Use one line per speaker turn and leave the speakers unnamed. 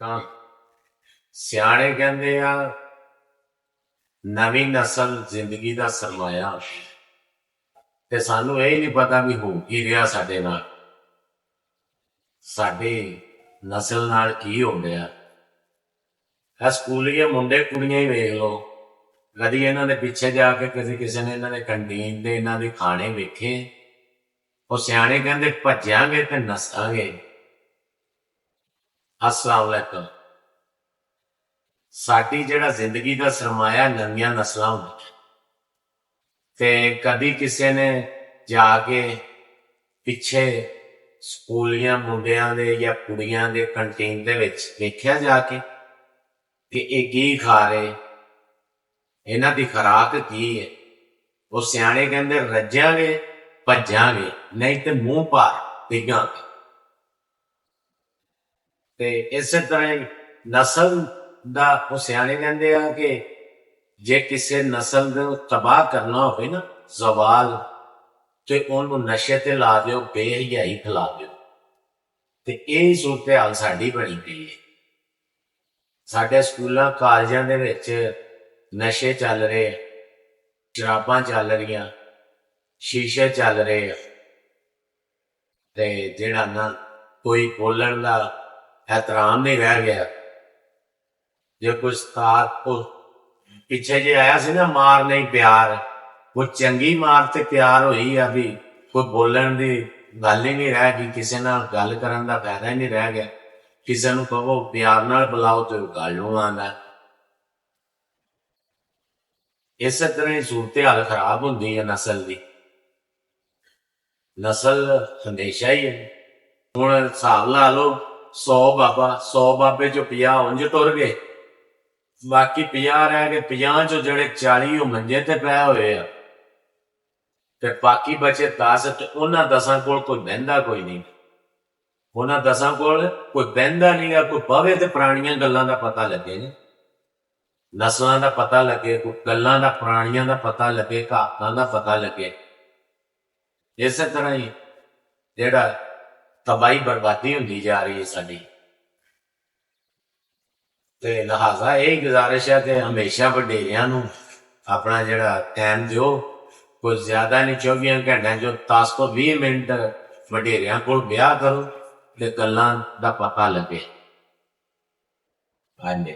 ਤਾਂ ਸਿਆਣੇ ਕਹਿੰਦੇ ਆ ਨਵੀਂ ਨਸਲ ਜ਼ਿੰਦਗੀ ਦਾ ਸਰਮਾਇਆ। ਤੇ ਸਾਨੂੰ ਇਹ ਨਹੀਂ ਪਤਾ ਵੀ ਹੋ ਕੀ ਰਿਹਾ ਸਾਡੇ ਨਾਲ, ਸਾਡੀ ਨਸਲ ਨਾਲ ਕੀ ਹੋ ਰਿਹਾ। ਇਹ ਸਕੂਲੀਏ ਮੁੰਡੇ ਕੁੜੀਆਂ ਹੀ ਵੇਖ ਲਓ, ਕਦੀ ਇਹਨਾਂ ਦੇ ਪਿੱਛੇ ਜਾ ਕੇ ਕਿਸੇ ਨੇ ਇਹਨਾਂ ਦੇ ਕੰਟੀਨ ਦੇ ਇਹਨਾਂ ਦੇ ਖਾਣੇ ਵੇਖੇ। ਉਹ ਸਿਆਣੇ ਕਹਿੰਦੇ ਭੱਜਾਂਗੇ ਤੇ ਨਸਾਂਗੇ। अस्सलाम वालेकुम। साडी जिहड़ा जिंदगी का सरमाया नवीं नस्लां ते कदी किसी ने जाके पिछे स्कूलियां मुंडियां दे या कुड़ियां दे कंटीन दे विच वेख्या जाके कि ये की खा रहे, इन्हां दी खुराक की है। वो सियाणे कहंदे रज्जांगे भज्जांगे नहीं ते मूंह भार डिगांगे। ते इस तरह ही नस्ल दा वो सियाणे कहंदे आ कि जे किसी नस्ल नूं तबाह करना होवे ना जवाल, ते उहनूं नशे ते ला दिओ, बेहयाई फैला दिओ। ते यही सूरत हाल साडी बनी गई है। साडे स्कूलां कालजां दे विच नशे चल रहे, शराबां चल रहीआं, शीशे चल रहे, ते जिहड़ा ना कोई बोलण दा एहतराम नहीं रह गया। जो कुछ उस्ताद को पिछे जे आया सी ना मार नहीं प्यार, वो चंगी मार ते प्यार हुई अभी कोई बोलण दी गल ही नहीं रह गई, किसी नाल गल करन दा फायदा ही नहीं रह गया। किसी नूं कहो प्यार नाल बुलाओ तो गल नूं आंदा। इस तरह ही सूरत हाल खराब हुंदी है नस्ल दी। नस्ल हमेशा ही है। हुण हिसाब ला लो 100 बाबा, 100 बाबे चो 50 उंज टुर गए, बाकी 50 रह गए। 50 चो जड़े 40 मंजे ते पै होए आ, ते बाकी बचे 10। ते उन्हां 10 कोल कोई बहिंदा कोई नहीं, उन्हां 10 कोल कोई बहिंदा नहीं गा। कोई बवे ते पुराणियां गल्लां दा पता लगे ना, नस्लां दा पता लगे, कोई गल्लां दा पुराणियां दा पता लगे, कहावतां दा पता लगे। इस तरह ही जेड़ा तबाही बर्बादी होंदी जा रही है साडी। ते लिहाजा यही गुजारिश है कि हमेशा वडेरियां नूं अपना जिहड़ा टाइम दिओ, कोई ज्यादा नहीं 24 घंटियां जो 10 तो 20 मिनट वडेरियां कोल बिहा करो ते गल्लां दा पता लगे। हाँ जी।